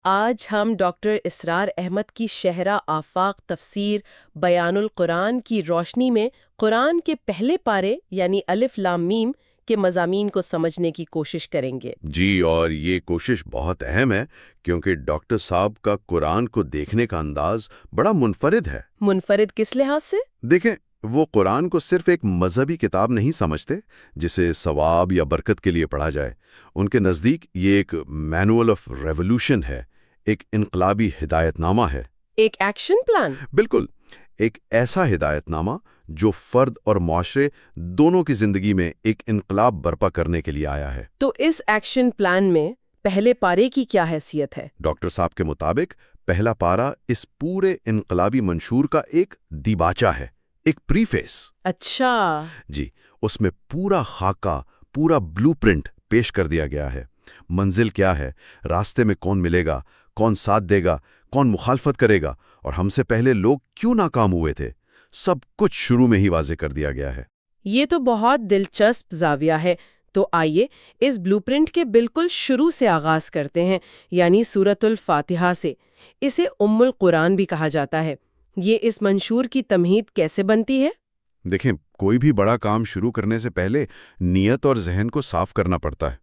آج ہم ڈاکٹر اسرار احمد کی شہرہ آفاق تفسیر بیان القرآن کی روشنی میں قرآن کے پہلے پارے یعنی الف لام میم کے مضامین کو سمجھنے کی کوشش کریں گے۔ جی، اور یہ کوشش بہت اہم ہے کیونکہ ڈاکٹر صاحب کا قرآن کو دیکھنے کا انداز بڑا منفرد ہے۔ منفرد کس لحاظ سے؟ دیکھیں، وہ قرآن کو صرف ایک مذہبی کتاب نہیں سمجھتے جسے ثواب یا برکت کے لیے پڑھا جائے۔ ان کے نزدیک یہ ایک مینول آف ریولوشن ہے، ایک انقلابی ہدایت نامہ ہے۔ ایک ایکشن پلان؟ بالکل، ایک ایسا ہدایت نامہ جو فرد اور معاشرے دونوں کی زندگی میں ایک انقلاب برپا کرنے کے لیے آیا ہے۔ تو اس ایکشن پلان میں پہلے پارے کی کیا حیثیت ہے؟ ڈاکٹر صاحب کے مطابق پہلا پارا اس پورے انقلابی منشور کا ایک دیباچہ ہے، ایک پریفیس۔ اچھا۔ جی، اس میں پورا خاکہ، پورا بلو پرنٹ پیش کر دیا گیا ہے۔ منزل کیا ہے، راستے میں کون ملے گا، کون ساتھ دے گا، کون مخالفت کرے گا، اور ہم سے پہلے لوگ کیوں ناکام ہوئے تھے، سب کچھ شروع میں ہی واضح کر دیا گیا ہے۔ یہ تو بہت دلچسپ زاویہ ہے۔ تو آئیے اس بلو پرنٹ کے بالکل شروع سے آغاز کرتے ہیں، یعنی سورۃ الفاتحہ سے۔ اسے ام القرآن بھی کہا جاتا ہے۔ یہ اس منشور کی تمہید کیسے بنتی ہے؟ دیکھیں، کوئی بھی بڑا کام شروع کرنے سے پہلے نیت اور ذہن کو صاف کرنا پڑتا ہے۔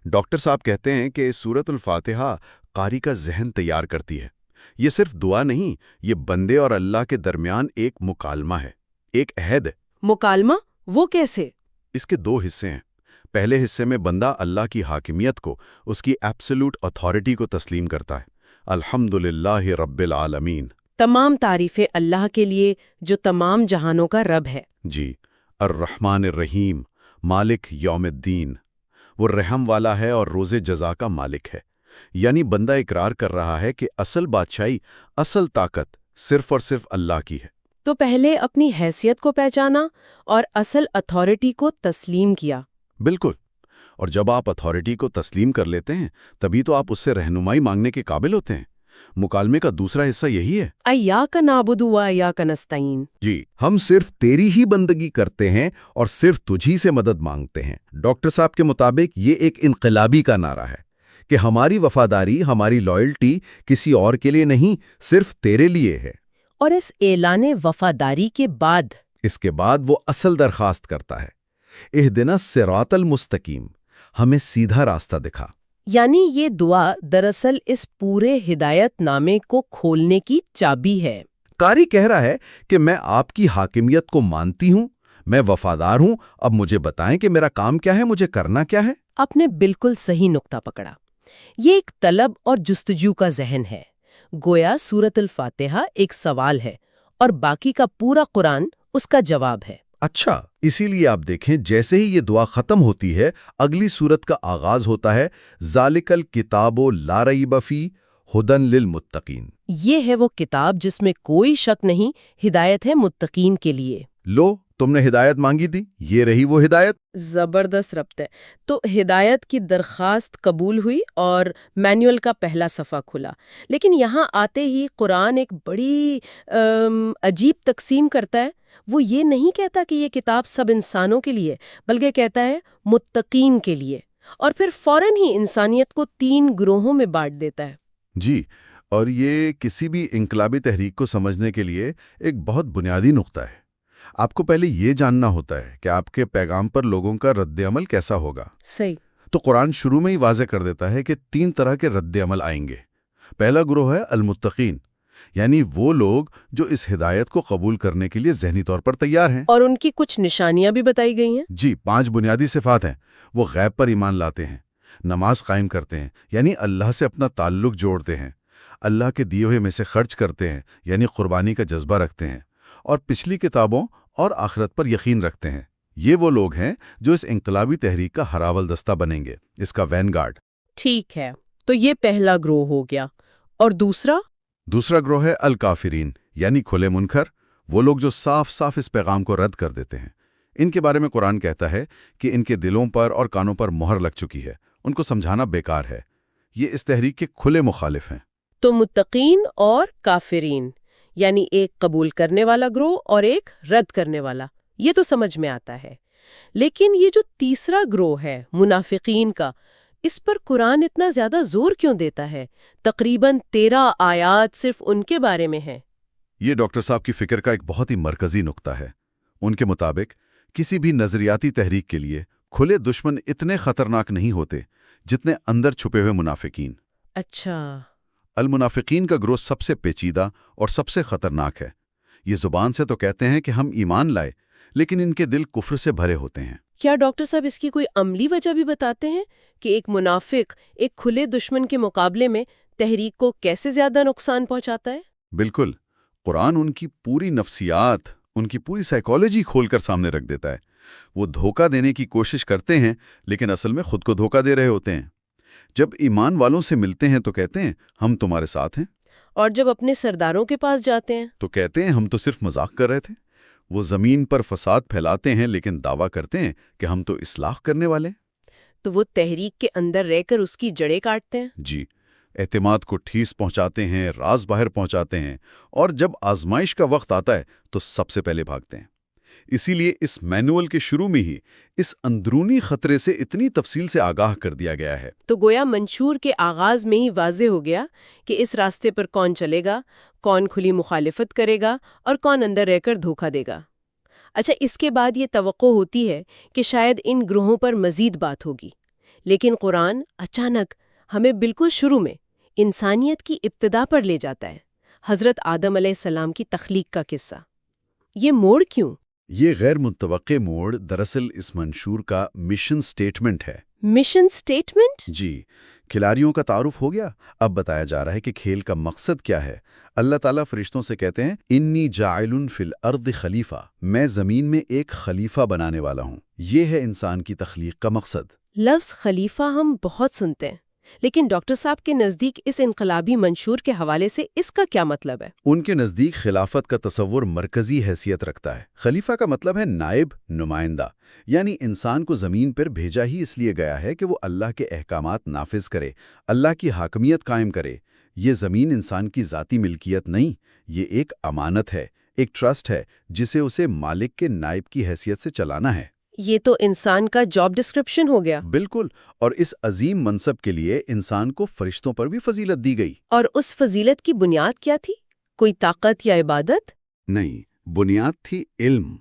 ڈاکٹر صاحب کہتے ہیں کہ سورۃ الفاتحہ قاری کا ذہن تیار کرتی ہے۔ یہ صرف دعا نہیں، یہ بندے اور اللہ کے درمیان ایک مکالمہ ہے، ایک عہد ہے۔ مکالمہ؟ وہ کیسے؟ اس کے دو حصے ہیں۔ پہلے حصے میں بندہ اللہ کی حاکمیت کو، اس کی ایبسولوٹ اتھارٹی کو تسلیم کرتا ہے۔ الحمدللہ رب العالمین، تمام تعریفیں اللہ کے لیے جو تمام جہانوں کا رب ہے۔ جی، الرحمن الرحیم، مالک یوم الدین، وہ رحم والا ہے اور روز جزا کا مالک ہے۔ یعنی بندہ اقرار کر رہا ہے کہ اصل بادشاہی، اصل طاقت صرف اور صرف اللہ کی ہے۔ تو پہلے اپنی حیثیت کو پہچانا اور اصل اتھارٹی کو تسلیم کیا۔ بالکل، اور جب آپ اتھارٹی کو تسلیم کر لیتے ہیں تبھی تو آپ اس سے رہنمائی مانگنے کے قابل ہوتے ہیں۔ مکالمے کا دوسرا حصہ یہی ہے۔ ایاک نعبد و ایاک نستعین۔ جی، ہم صرف تیری ہی بندگی کرتے ہیں اور صرف تجھی سے مدد مانگتے ہیں۔ ڈاکٹر صاحب کے مطابق یہ ایک انقلابی کا نعرہ ہے کہ ہماری وفاداری، ہماری لائلٹی کسی اور کے لیے نہیں، صرف تیرے لیے ہے۔ اور اس اعلان وفاداری کے بعد اس کے بعد وہ اصل درخواست کرتا ہے، اہدنا الصراط المستقیم، ہمیں سیدھا راستہ دکھا۔ یعنی یہ دعا دراصل اس پورے ہدایت نامے کو کھولنے کی چابی ہے۔ قاری کہہ رہا ہے کہ میں آپ کی حاکمیت کو مانتی ہوں، میں وفادار ہوں، اب مجھے بتائیں کہ میرا کام کیا ہے، مجھے کرنا کیا ہے۔ آپ نے بالکل صحیح نقطہ پکڑا۔ یہ ایک طلب اور جستجو کا ذہن ہے۔ گویا سورۃ الفاتحہ ایک سوال ہے اور باقی کا پورا قرآن اس کا جواب ہے۔ اچھا، اسی لیے آپ دیکھیں جیسے ہی یہ دعا ختم ہوتی ہے، اگلی سورت کا آغاز ہوتا ہے، ذالک الکتاب لا ریب فیہ ھدی للمتقین۔ یہ ہے وہ کتاب جس میں کوئی شک نہیں، ہدایت ہے متقین کے لیے۔ لو، تم نے ہدایت مانگی تھی، یہ رہی وہ ہدایت۔ زبردست ربط ہے۔ تو ہدایت کی درخواست قبول ہوئی اور مینول کا پہلا صفحہ کھلا، لیکن یہاں آتے ہی قرآن ایک بڑی عجیب تقسیم کرتا ہے۔ وہ یہ نہیں کہتا کہ یہ کتاب سب انسانوں کے لیے، بلکہ کہتا ہے متقین کے لیے، اور پھر فوراً ہی انسانیت کو 3 گروہوں میں بانٹ دیتا ہے۔ جی، اور یہ کسی بھی انقلابی تحریک کو سمجھنے کے لیے ایک بہت بنیادی نقطہ ہے۔ آپ کو پہلے یہ جاننا ہوتا ہے کہ آپ کے پیغام پر لوگوں کا رد عمل کیسا ہوگا۔ صحیح۔ تو قرآن شروع میں ہی واضح کر دیتا ہے کہ 3 طرح کے رد عمل آئیں گے۔ پہلا گروہ ہے المتقین، یعنی وہ لوگ جو اس ہدایت کو قبول کرنے کے لیے ذہنی طور پر تیار ہیں۔ اور ان کی کچھ نشانیاں بھی بتائی گئی ہیں۔ جی، 5 بنیادی صفات ہیں۔ وہ غیب پر ایمان لاتے ہیں، نماز قائم کرتے ہیں، یعنی اللہ سے اپنا تعلق جوڑتے ہیں، اللہ کے دیے ہوئے میں سے خرچ کرتے ہیں، یعنی قربانی کا جذبہ رکھتے ہیں، اور پچھلی کتابوں اور آخرت پر یقین رکھتے ہیں۔ یہ وہ لوگ ہیں جو اس انقلابی تحریک کا ہراول دستہ بنیں گے، اس کا وین گارڈ۔ ٹھیک ہے، تو یہ پہلا گروہ ہو گیا۔ اور دوسرا گروہ ہے الکافرین، یعنی کھلے منکر، وہ لوگ جو صاف صاف اس پیغام کو رد کر دیتے ہیں۔ ان کے بارے میں قرآن کہتا ہے کہ ان کے دلوں پر اور کانوں پر مہر لگ چکی ہے، ان کو سمجھانا بیکار ہے۔ یہ اس تحریک کے کھلے مخالف ہیں۔ تو متقین اور کافرین، یعنی ایک قبول کرنے والا گروہ اور ایک رد کرنے والا، یہ تو سمجھ میں آتا ہے۔ لیکن یہ جو تیسرا گروہ ہے منافقین کا، اس پر قرآن اتنا زیادہ زور کیوں دیتا ہے؟ تقریباً 13 آیات صرف ان کے بارے میں ہیں۔ یہ ڈاکٹر صاحب کی فکر کا ایک بہت ہی مرکزی نقطہ ہے۔ ان کے مطابق کسی بھی نظریاتی تحریک کے لیے کھلے دشمن اتنے خطرناک نہیں ہوتے جتنے اندر چھپے ہوئے منافقین۔ اچھا۔ المنافقین کا گروہ سب سے پیچیدہ اور سب سے خطرناک ہے۔ یہ زبان سے تو کہتے ہیں کہ ہم ایمان لائے، لیکن ان کے دل کفر سے بھرے ہوتے ہیں۔ کیا ڈاکٹر صاحب اس کی کوئی عملی وجہ بھی بتاتے ہیں کہ ایک منافق ایک کھلے دشمن کے مقابلے میں تحریک کو کیسے زیادہ نقصان پہنچاتا ہے؟ بالکل، قرآن ان کی پوری نفسیات، ان کی پوری سائیکالوجی کھول کر سامنے رکھ دیتا ہے۔ وہ دھوکہ دینے کی کوشش کرتے ہیں، لیکن اصل میں خود کو دھوکہ دے رہے ہوتے ہیں۔ جب ایمان والوں سے ملتے ہیں تو کہتے ہیں ہم تمہارے ساتھ ہیں، اور جب اپنے سرداروں کے پاس جاتے ہیں تو کہتے ہیں ہم تو صرف مذاق کر رہے تھے۔ وہ زمین پر فساد پھیلاتے ہیں لیکن دعویٰ کرتے ہیں کہ ہم تو اصلاح کرنے والے ہیں۔ تو وہ تحریک کے اندر رہ کر اس کی جڑیں کاٹتے ہیں۔ جی، اعتماد کو ٹھیس پہنچاتے ہیں، راز باہر پہنچاتے ہیں، اور جب آزمائش کا وقت آتا ہے تو سب سے پہلے بھاگتے ہیں۔ اسی لیے اس مینول کے شروع میں ہی اس اندرونی خطرے سے اتنی تفصیل سے آگاہ کر دیا گیا ہے۔ تو گویا منشور کے آغاز میں ہی واضح ہو گیا کہ اس راستے پر کون چلے گا، کون کھلی مخالفت کرے گا اور کون اندر رہ کر دھوکہ دے گا۔ اچھا، اس کے بعد یہ توقع ہوتی ہے کہ شاید ان گروہوں پر مزید بات ہوگی، لیکن قرآن اچانک ہمیں بالکل شروع میں انسانیت کی ابتدا پر لے جاتا ہے، حضرت آدم علیہ السلام کی تخلیق کا قصہ۔ یہ موڑ کیوں؟ یہ غیر متوقع موڑ دراصل اس منشور کا مشن سٹیٹمنٹ ہے۔ Mission statement? جی، کھلاڑیوں کا تعارف ہو گیا، اب بتایا جا رہا ہے کہ کھیل کا مقصد کیا ہے۔ اللہ تعالیٰ فرشتوں سے کہتے ہیں انی جاعل فی الارض خلیفہ، میں زمین میں ایک خلیفہ بنانے والا ہوں۔ یہ ہے انسان کی تخلیق کا مقصد۔ لفظ خلیفہ ہم بہت سنتے ہیں، لیکن ڈاکٹر صاحب کے نزدیک اس انقلابی منشور کے حوالے سے اس کا کیا مطلب ہے؟ ان کے نزدیک خلافت کا تصور مرکزی حیثیت رکھتا ہے۔ خلیفہ کا مطلب ہے نائب، نمائندہ، یعنی انسان کو زمین پر بھیجا ہی اس لیے گیا ہے کہ وہ اللہ کے احکامات نافذ کرے، اللہ کی حاکمیت قائم کرے۔ یہ زمین انسان کی ذاتی ملکیت نہیں، یہ ایک امانت ہے، ایک ٹرسٹ ہے جسے اسے مالک کے نائب کی حیثیت سے چلانا ہے۔ یہ تو انسان کا جاب ڈسکرپشن ہو گیا۔ بالکل، اور اس عظیم منصب کے لیے انسان کو فرشتوں پر بھی فضیلت دی گئی۔ اور اس فضیلت کی بنیاد کیا تھی؟ کوئی طاقت یا عبادت؟ نہیں، بنیاد تھی علم۔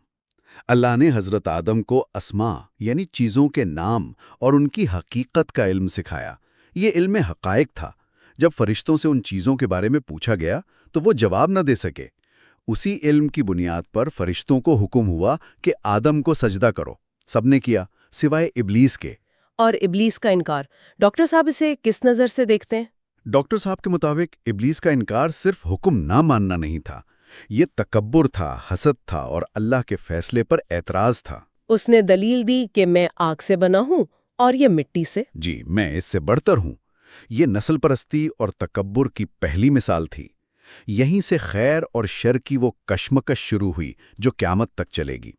اللہ نے حضرت آدم کو اسماء یعنی چیزوں کے نام اور ان کی حقیقت کا علم سکھایا۔ یہ علم حقائق تھا۔ جب فرشتوں سے ان چیزوں کے بارے میں پوچھا گیا تو وہ جواب نہ دے سکے۔ اسی علم کی بنیاد پر فرشتوں کو حکم ہوا کہ آدم کو سجدہ کرو۔ سب نے کیا سوائے ابلیس کے۔ اور ابلیس کا انکار، ڈاکٹر صاحب اسے کس نظر سے دیکھتے ہیں؟ ڈاکٹر صاحب کے مطابق ابلیس کا انکار صرف حکم نہ ماننا نہیں تھا، یہ تکبر تھا، حسد تھا اور اللہ کے فیصلے پر اعتراض تھا۔ اس نے دلیل دی کہ میں آگ سے بنا ہوں اور یہ مٹی سے۔ جی، میں اس سے بڑھ کر ہوں۔ یہ نسل پرستی اور تکبر کی پہلی مثال تھی۔ یہیں سے خیر اور شر کی وہ کشمکش شروع ہوئی جو قیامت تک چلے گی۔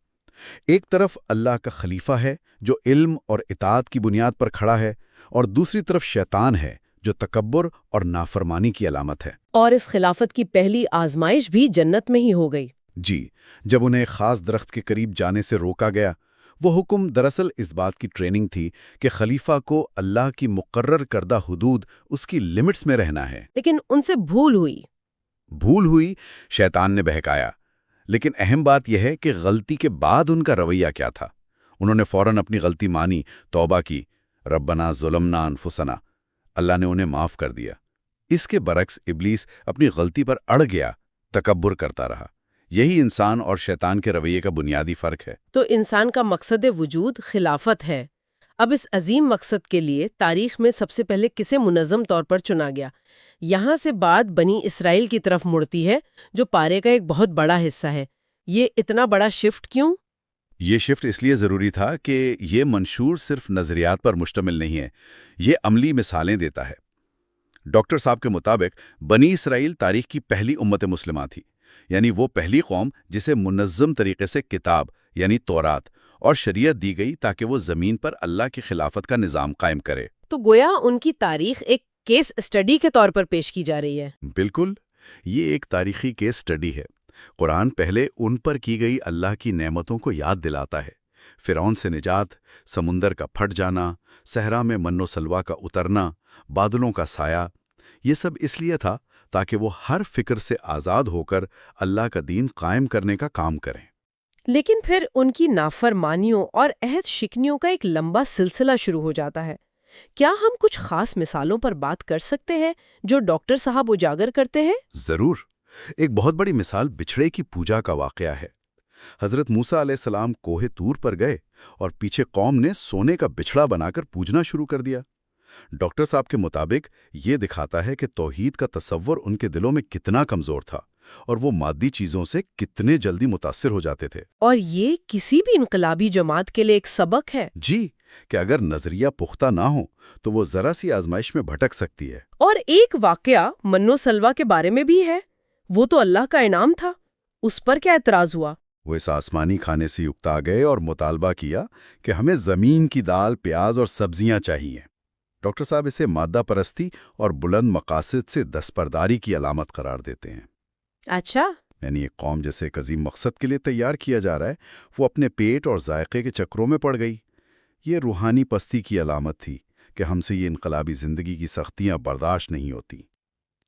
ایک طرف اللہ کا خلیفہ ہے جو علم اور اطاعت کی بنیاد پر کھڑا ہے، اور دوسری طرف شیطان ہے جو تکبر اور نافرمانی کی علامت ہے۔ اور اس خلافت کی پہلی آزمائش بھی جنت میں ہی ہو گئی۔ جی، جب انہیں خاص درخت کے قریب جانے سے روکا گیا، وہ حکم دراصل اس بات کی ٹریننگ تھی کہ خلیفہ کو اللہ کی مقرر کردہ حدود، اس کی لمٹس میں رہنا ہے۔ لیکن ان سے بھول ہوئی، شیطان نے بہکایا۔ لیکن اہم بات یہ ہے کہ غلطی کے بعد ان کا رویہ کیا تھا۔ انہوں نے فوراً اپنی غلطی مانی، توبہ کی، ربنا ظلمنا انفسنا، اللہ نے انہیں معاف کر دیا۔ اس کے برعکس ابلیس اپنی غلطی پر اڑ گیا، تکبر کرتا رہا۔ یہی انسان اور شیطان کے رویے کا بنیادی فرق ہے۔ تو انسان کا مقصد وجود خلافت ہے۔ اب اس عظیم مقصد کے لیے تاریخ میں سب سے پہلے کسے منظم طور پر چنا گیا؟ یہاں سے بات بنی اسرائیل کی طرف مڑتی ہے جو پارے کا ایک بہت بڑا حصہ ہے۔ یہ اتنا بڑا شفٹ کیوں؟ یہ شفٹ اس لیے ضروری تھا کہ یہ منشور صرف نظریات پر مشتمل نہیں ہے، یہ عملی مثالیں دیتا ہے۔ ڈاکٹر صاحب کے مطابق بنی اسرائیل تاریخ کی پہلی امت مسلمہ تھی، یعنی وہ پہلی قوم جسے منظم طریقے سے کتاب یعنی تورات اور شریعت دی گئی تاکہ وہ زمین پر اللہ کی خلافت کا نظام قائم کرے۔ تو گویا ان کی تاریخ ایک کیس اسٹڈی کے طور پر پیش کی جا رہی ہے۔ بالکل، یہ ایک تاریخی کیس اسٹڈی ہے۔ قرآن پہلے ان پر کی گئی اللہ کی نعمتوں کو یاد دلاتا ہے، فرعون سے نجات، سمندر کا پھٹ جانا، صحرا میں من و سلوا کا اترنا، بادلوں کا سایہ، یہ سب اس لیے تھا تاکہ وہ ہر فکر سے آزاد ہو کر اللہ کا دین قائم کرنے کا کام کریں۔ لیکن پھر ان کی نافرمانیوں اور عہد شکنیوں کا ایک لمبا سلسلہ شروع ہو جاتا ہے۔ کیا ہم کچھ خاص مثالوں پر بات کر سکتے ہیں جو ڈاکٹر صاحب اجاگر کرتے ہیں؟ ضرور۔ ایک بہت بڑی مثال بچھڑے کی پوجا کا واقعہ ہے۔ حضرت موسیٰ علیہ السلام کوہ طور پر گئے اور پیچھے قوم نے سونے کا بچھڑا بنا کر پوجنا شروع کر دیا۔ ڈاکٹر صاحب کے مطابق یہ دکھاتا ہے کہ توحید کا تصور ان کے دلوں میں کتنا کمزور تھا اور وہ مادی چیزوں سے کتنے جلدی متاثر ہو جاتے تھے۔ اور یہ کسی بھی انقلابی جماعت کے لیے ایک سبق ہے۔ جی، کہ اگر نظریہ پختہ نہ ہو تو وہ ذرا سی آزمائش میں بھٹک سکتی ہے۔ اور ایک واقعہ منو سلوا کے بارے میں بھی ہے۔ وہ تو اللہ کا انعام تھا، اس پر کیا اعتراض ہوا؟ وہ اس آسمانی کھانے سے اکتا گئے اور مطالبہ کیا کہ ہمیں زمین کی دال، پیاز اور سبزیاں چاہیے۔ ڈاکٹر صاحب اسے مادہ پرستی اور بلند مقاصد سے دستبرداری کی علامت قرار دیتے ہیں۔ اچھا، یعنی ایک قوم جیسے ایک عظیم مقصد کے لیے تیار کیا جا رہا ہے، وہ اپنے پیٹ اور ذائقے کے چکروں میں پڑ گئی۔ یہ روحانی پستی کی علامت تھی کہ ہم سے یہ انقلابی زندگی کی سختیاں برداشت نہیں ہوتی۔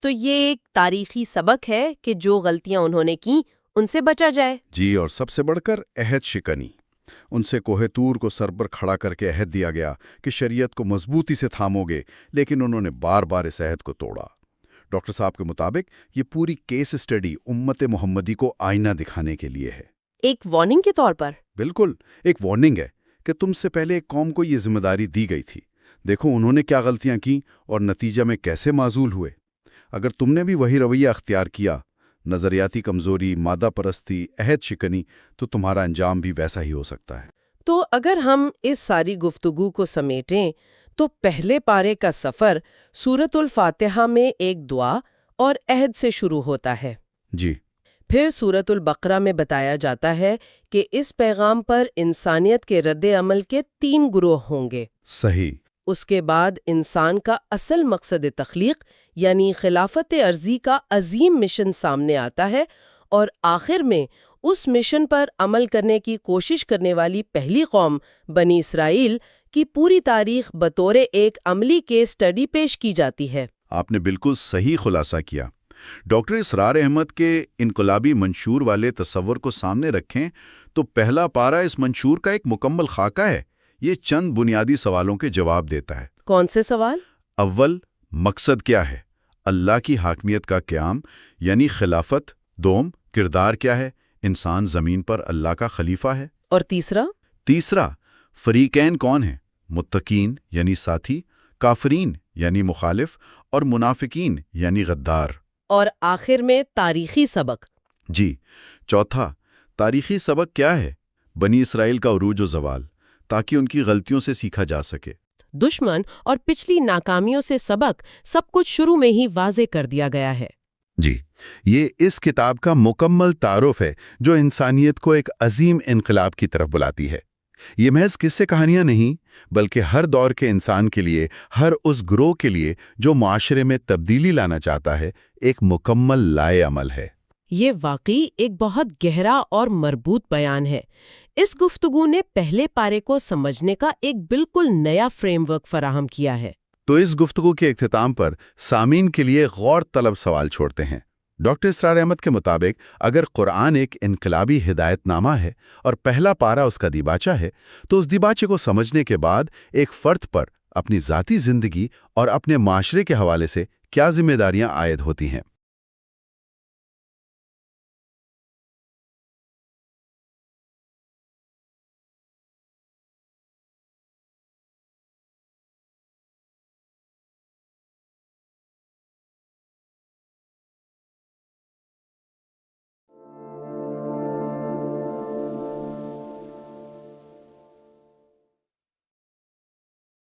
تو یہ ایک تاریخی سبق ہے کہ جو غلطیاں انہوں نے کی ان سے بچا جائے۔ جی، اور سب سے بڑھ کر عہد شکنی۔ ان سے کوہ طور کو سر پر کھڑا کر کے عہد دیا گیا کہ شریعت کو مضبوطی سے تھامو گے، لیکن انہوں نے بار بار اس عہد کو توڑا۔ ڈاکٹر صاحب کے مطابق یہ پوری کیس اسٹڈی امت محمدی کو آئینہ دکھانے کے لیے ہے۔ ایک وارننگ کے طور پر؟ بالکل، ایک وارننگ ہے کہ تم سے پہلے ایک قوم کو یہ ذمہ داری دی گئی تھی۔ دیکھو انہوں نے کیا غلطیاں کیں اور نتیجہ میں کیسے معزول ہوئے۔ اگر تم نے بھی وہی رویہ اختیار کیا، نظریاتی کمزوری، مادہ پرستی، عہد شکنی، تو تمہارا انجام بھی ویسا ہی ہو سکتا ہے۔ تو اگر ہم اس ساری گفتگو کو سمیٹیں تو پہلے پارے کا سفر سورۃ الفاتحہ میں ایک دعا اور عہد سے شروع ہوتا ہے۔ جی، پھر سورۃ البقرہ میں بتایا جاتا ہے کہ اس پیغام پر انسانیت کے رد عمل کے 3 گروہ ہوں گے۔ صحیح۔ اس کے بعد انسان کا اصل مقصد تخلیق یعنی خلافت ارضی کا عظیم مشن سامنے آتا ہے، اور آخر میں اس مشن پر عمل کرنے کی کوشش کرنے والی پہلی قوم بنی اسرائیل کی پوری تاریخ بطور ایک عملی کیس اسٹڈی پیش کی جاتی ہے۔ آپ نے بالکل صحیح خلاصہ کیا۔ ڈاکٹر اسرار احمد کے انقلابی منشور والے تصور کو سامنے رکھیں تو پہلا پارہ اس منشور کا ایک مکمل خاکہ ہے۔ یہ چند بنیادی سوالوں کے جواب دیتا ہے۔ کون سے سوال؟ اول، مقصد کیا ہے؟ اللہ کی حاکمیت کا قیام یعنی خلافت۔ دوم، کردار کیا ہے؟ انسان زمین پر اللہ کا خلیفہ ہے۔ اور تیسرا؟ تیسرا، فریقین کون ہیں؟ متقین یعنی ساتھی، کافرین یعنی مخالف، اور منافقین یعنی غدار۔ اور آخر میں تاریخی سبق۔ جی، چوتھا، تاریخی سبق کیا ہے؟ بنی اسرائیل کا عروج و زوال، تاکہ ان کی غلطیوں سے سیکھا جا سکے۔ دشمن اور پچھلی ناکامیوں سے سبق سب کچھ شروع میں ہی واضح کر دیا گیا ہے۔ جی، یہ اس کتاب کا مکمل تعارف ہے جو انسانیت کو ایک عظیم انقلاب کی طرف بلاتی ہے۔ یہ محض قصے کہانیاں نہیں، بلکہ ہر دور کے انسان کے لیے، ہر اس گروہ کے لیے جو معاشرے میں تبدیلی لانا چاہتا ہے، ایک مکمل لائے عمل ہے۔ یہ واقعی ایک بہت گہرا اور مربوط بیان ہے۔ اس گفتگو نے پہلے پارے کو سمجھنے کا ایک بالکل نیا فریم ورک فراہم کیا ہے۔ تو اس گفتگو کے اختتام پر سامعین کے لیے غور طلب سوال چھوڑتے ہیں۔ ڈاکٹر اسرار احمد کے مطابق اگر قرآن ایک انقلابی ہدایت نامہ ہے اور پہلا پارہ اس کا دیباچہ ہے، تو اس دیباچے کو سمجھنے کے بعد ایک فرد پر اپنی ذاتی زندگی اور اپنے معاشرے کے حوالے سے کیا ذمہ داریاں عائد ہوتی ہیں؟